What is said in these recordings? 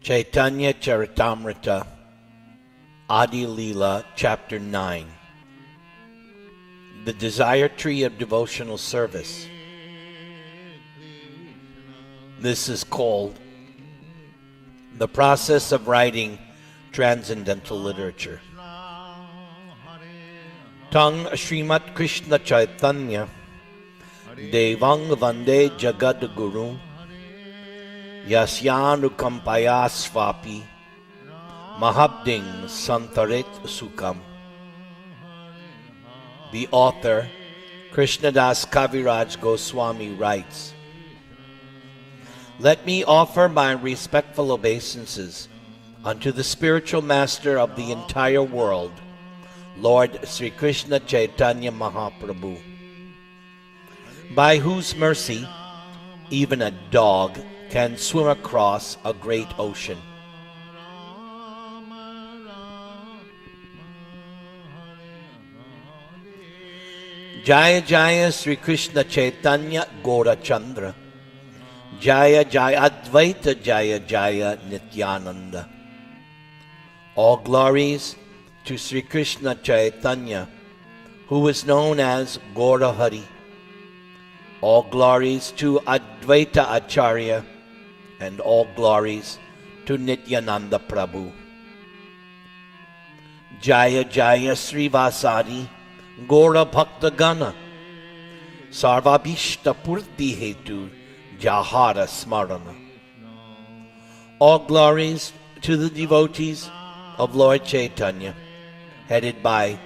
Caitanya-caritämrita, Adi Leela, Chapter 9. The Desire Tree of Devotional Service. This is called the process of writing transcendental literature. Tang Srimat Krishna Chaitanya Devang Vande Jagad Guru Yasyanukampaya Svapi Mahabding Santarit Sukam. The author, Krishnadas Kaviraj Goswami, writes, "Let me offer my respectful obeisances unto the spiritual master of the entire world, Lord Sri Krishna Chaitanya Mahaprabhu, by whose mercy even a dog can swim across a great ocean. Jaya Jaya Sri Krishna Chaitanya Gaura Chandra, Jaya Jaya Advaita Jaya Jaya Nityananda." All glories to Sri Krishna Chaitanya, who is known as Gaura Hari. All glories to Advaita Acharya, and all glories to Nityananda Prabhu. Jaya Jaya Srivasadi Gaura Bhakta Gana, Sarvabhishta Purti Hetu Jahara Smarana. All glories to the devotees of Lord Chaitanya, headed by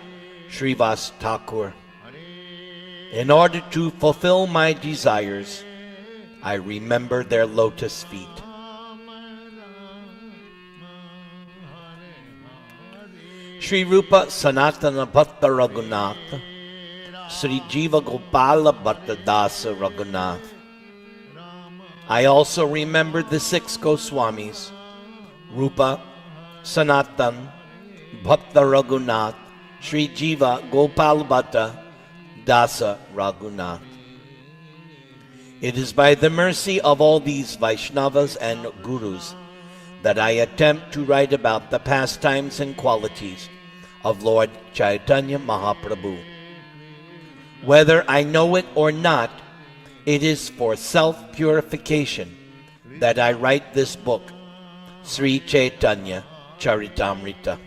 Srivas Thakur. In order to fulfill my desires, I remember their lotus feet. Sri Rupa Sanatana Bhatta Raghunath, Sri Jiva Gopala Bhatta Dasa Raghunath. I also remember the 6 Goswamis, Rupa, Sanatan, Bhatta Raghunath, Sri Jiva Gopala Bhatta Dasa Raghunath. It is by the mercy of all these Vaishnavas and Gurus that I attempt to write about the pastimes and qualities of Lord Chaitanya Mahaprabhu. Whether I know it or not, it is for self-purification that I write this book, Shree Caitanya-caritämrita.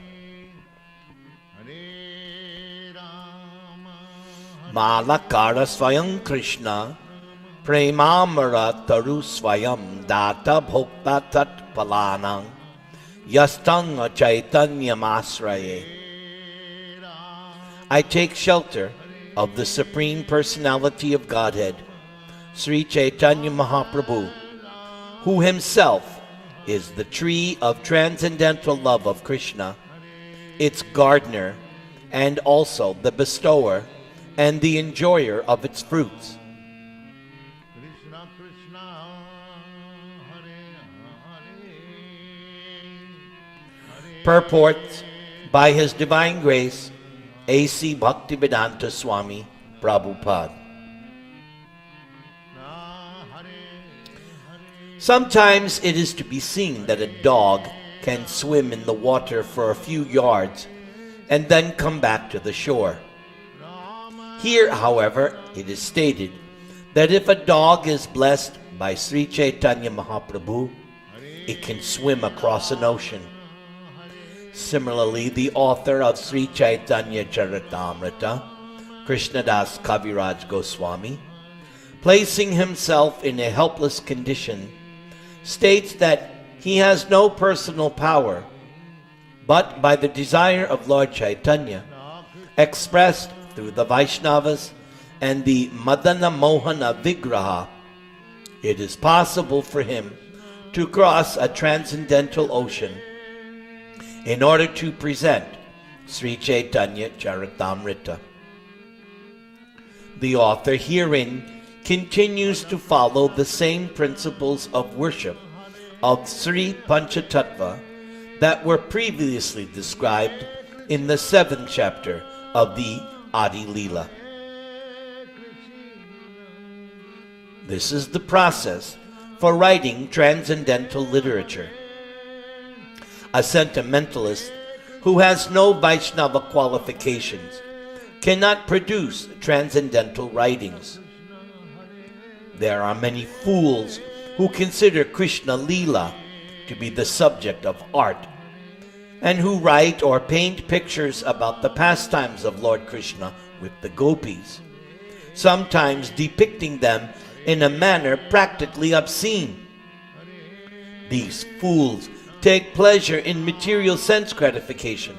Malakara Swayam Krishna Premamara Taru Swayam Data Bhokta Tat Palanang Yastanga Chaitanya Masraye. I take shelter of the Supreme Personality of Godhead, Sri Caitanya Mahaprabhu, who himself is the tree of transcendental love of Krishna, its gardener, and also the bestower and the enjoyer of its fruits. Purport by His Divine Grace, A.C. Bhaktivedänta Swami Prabhupäda. Sometimes it is to be seen that a dog can swim in the water for a few yards and then come back to the shore. Here, however, it is stated that if a dog is blessed by Sri Caitanya Mahaprabhu, it can swim across an ocean. Similarly, the author of Shree Caitanya-caritämrita, Krishnadas Kaviraj Goswami, placing himself in a helpless condition, states that he has no personal power, but by the desire of Lord Chaitanya, expressed through the Vaishnavas and the Madana Mohana Vigraha, it is possible for him to cross a transcendental ocean in order to present Sri Caitanya-caritämrita. The author herein continues to follow the same principles of worship of Sri Panchatattva that were previously described in the 7th chapter of the Adi Leela. This is the process for writing transcendental literature. A sentimentalist who has no Vaishnava qualifications cannot produce transcendental writings. There are many fools who consider Krishna Leela to be the subject of art, and who write or paint pictures about the pastimes of Lord Krishna with the gopis, sometimes depicting them in a manner practically obscene. These fools take pleasure in material sense gratification.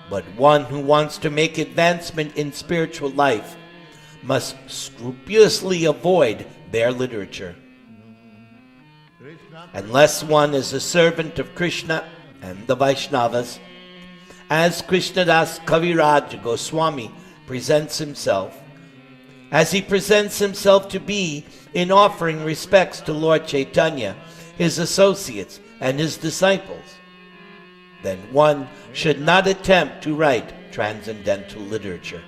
But one who wants to make advancement in spiritual life must scrupulously avoid their literature. Unless one is a servant of Krishna and the Vaishnavas, as Krishnadas Kaviraj Goswami presents himself, as he presents himself to be in offering respects to Lord Chaitanya, his associates, and his disciples, then one should not attempt to write transcendental literature.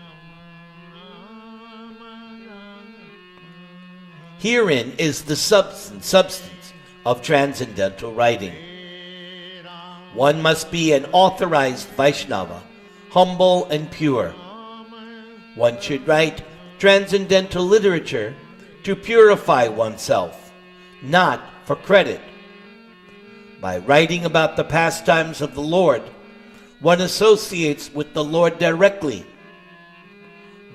Herein is the substance of transcendental writing. One must be an authorized Vaishnava, humble and pure. One should write transcendental literature to purify oneself, not for credit. By writing about the pastimes of the Lord, one associates with the Lord directly.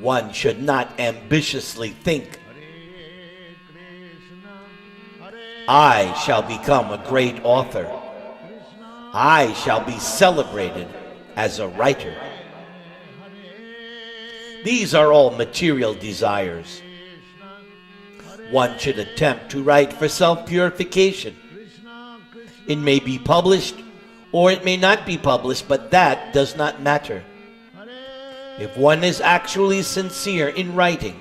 One should not ambitiously think, I shall become a great author. I shall be celebrated as a writer. These are all material desires. One should attempt to write for self-purification. It may be published or it may not be published, but that does not matter. If one is actually sincere in writing,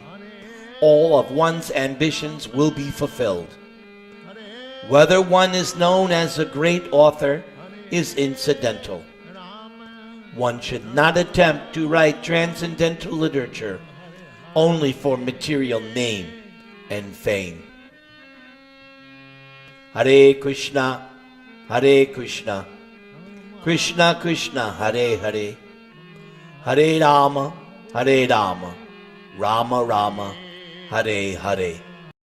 all of one's ambitions will be fulfilled. Whether one is known as a great author is incidental. One should not attempt to write transcendental literature only for material name and fame. Hare Krishna, Krishna Krishna, Hare Hare, Hare Rama, Rama Rama, Hare Hare.